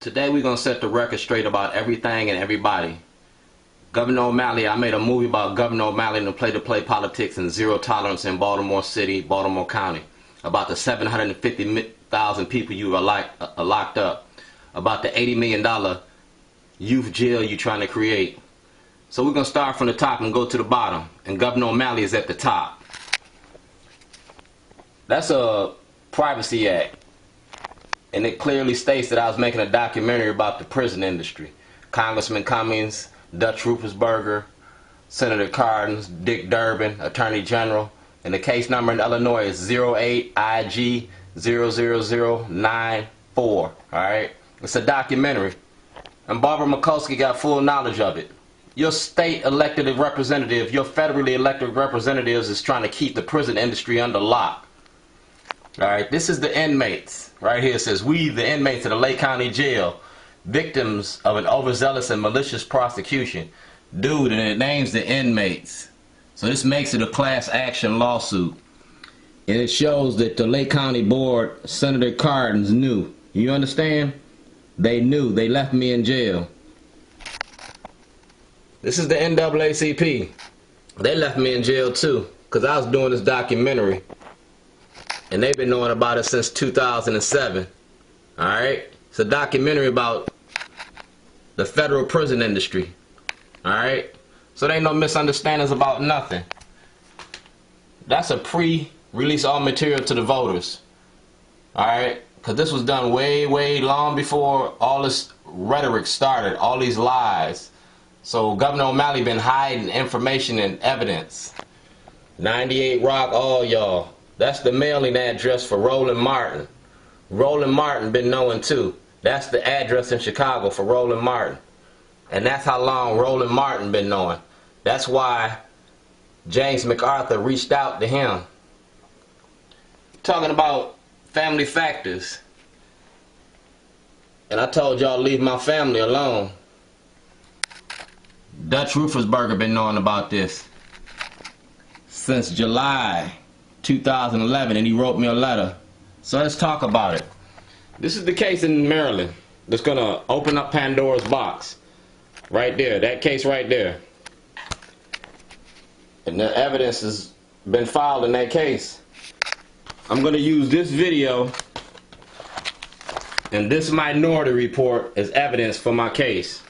Today we're going to set the record straight about everything and everybody. Governor O'Malley, I made a movie about Governor O'Malley and the play-to-play politics and zero tolerance in Baltimore City, Baltimore County. About the 750,000 people you are locked up. About the $80 million youth jail you're trying to create. So we're going to start from the top and go to the bottom. And Governor O'Malley is at the top. That's a Privacy Act. And it clearly states that I was making a documentary about the prison industry. Congressman Cummings, Dutch Rufusberger, Senator Cardin, Dick Durbin, Attorney General, and the case number in Illinois is 08IG00094. Alright? It's a documentary. And Barbara Mikulski got full knowledge of it. Your state elected representative, your federally elected representatives is trying to keep the prison industry under lock. Alright, this is the inmates. Right here it says, we, the inmates of the Lake County Jail, victims of an overzealous and malicious prosecution. Dude, and it names the inmates. So this makes it a class action lawsuit. And it shows that the Lake County Board, Senator Cardin knew. You understand? They knew. They left me in jail. This is the NAACP. They left me in jail too, because I was doing this documentary. And they've been knowing about it since 2007. Alright? It's a documentary about the federal prison industry. Alright? So there ain't no misunderstandings about nothing. That's a pre-release all material to the voters. Alright? Because this was done way long before all this rhetoric started. All these lies. So Governor O'Malley been hiding information and evidence. 98 Rock, all y'all. That's the mailing address for Roland Martin. Roland Martin been knowing too. That's the address in Chicago for Roland Martin. And that's how long Roland Martin been knowing. That's why James MacArthur reached out to him. Talking about family factors. And I told y'all leave my family alone. Dutch Rufusberger been knowing about this since July 2011, and he wrote me a letter. So let's talk about it. This is the case in Maryland that's gonna open up Pandora's box. Right there, that case right there. And the evidence has been filed in that case. I'm gonna use this video and this minority report as evidence for my case.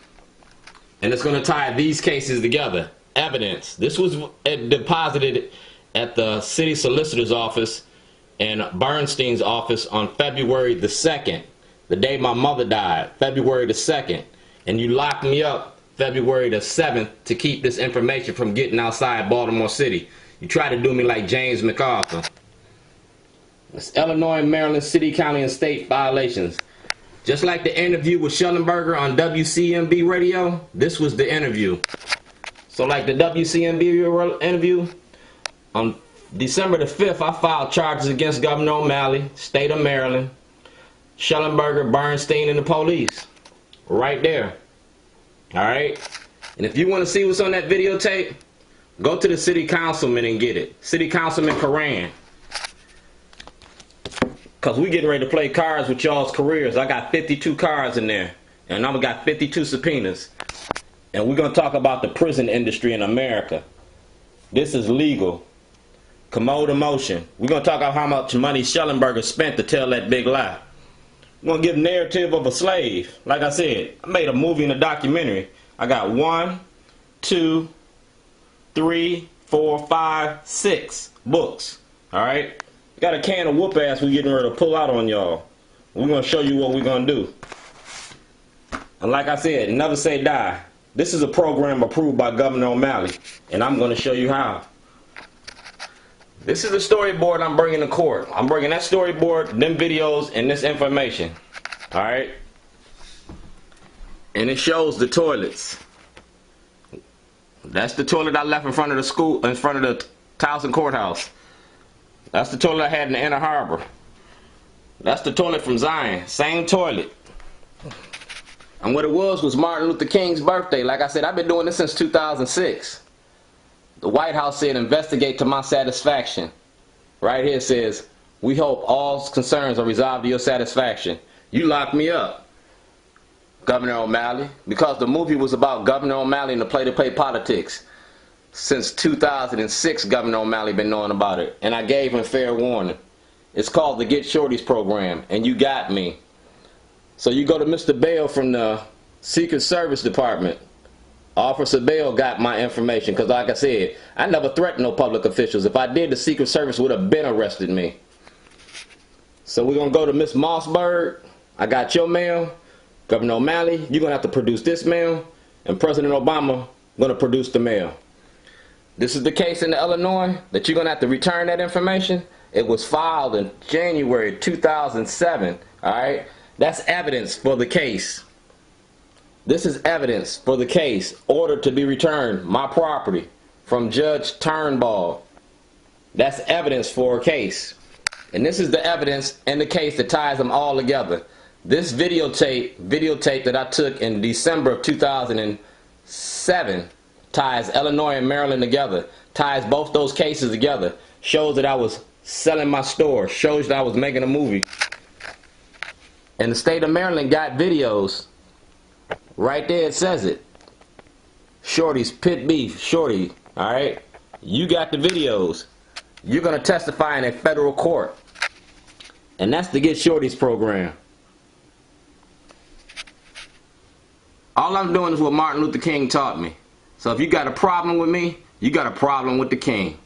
And it's gonna tie these cases together. Evidence. This was deposited at the city solicitor's office and Bernstien's office on February the 2nd, the day my mother died, February the 2nd. And you locked me up February the 7th to keep this information from getting outside Baltimore City. You tried to do me like James MacArthur. It's Illinois, Maryland, city, county, and state violations. Just like the interview with Shellenberger on WCMB radio, this was the interview. So like the WCMB interview, on December the 5th, I filed charges against Governor O'Malley, state of Maryland, Shellenberger, Bernstien, and the police. Right there. Alright? And if you want to see what's on that videotape, go to the city councilman and get it. City Councilman Karan. Because we getting ready to play cards with y'all's careers. I got 52 cards in there. And I've got 52 subpoenas. And we're going to talk about the prison industry in America. This is legal. Commode emotion. We're going to talk about how much money Shellenberger spent to tell that big lie. We're going to give narrative of a slave. Like I said, I made a movie and a documentary. I got 1, 2, 3, 4, 5, 6 books. Alright? Got a can of whoop ass we're getting ready to pull out on y'all. We're going to show you what we're going to do. And like I said, never say die. This is a program approved by Governor O'Malley. And I'm going to show you how. This is the storyboard I'm bringing to court. I'm bringing that storyboard, them videos, and this information. Alright? And it shows the toilets. That's the toilet I left in front of the school, in front of the Towson Courthouse. That's the toilet I had in the Inner Harbor. That's the toilet from Zion. Same toilet. And what it was Martin Luther King's birthday. Like I said, I've been doing this since 2006. The White House said, investigate to my satisfaction. Right here it says, we hope all concerns are resolved to your satisfaction. You locked me up. Governor O'Malley, because the movie was about Governor O'Malley and the play-to-play politics. Since 2006, Governor O'Malley been knowing about it, and I gave him fair warning. It's called the Get Shorties program, and you got me. So you go to Mr. Bell from the Secret Service Department. Officer Bell got my information, because like I said, I never threatened no public officials. If I did, the Secret Service would have been arrested me. So we're going to go to Miss Mossberg. I got your mail. Governor O'Malley, you're going to have to produce this mail. And President Obama going to produce the mail. This is the case in Illinois that you're going to have to return that information. It was filed in January 2007. Alright? That's evidence for the case. This is evidence for the case. Ordered to be returned. My property. From Judge Turnbull. That's evidence for a case. And this is the evidence in the case that ties them all together. This videotape that I took in December of 2007 ties Illinois and Maryland together. Ties both those cases together. Shows that I was selling my store. Shows that I was making a movie. And the state of Maryland got videos. Right there it says it. Shorty's pit beef. Shorty. Alright? You got the videos. You're going to testify in a federal court. And that's the Get Shorties program. All I'm doing is what Martin Luther King taught me. So if you got a problem with me, you got a problem with the king.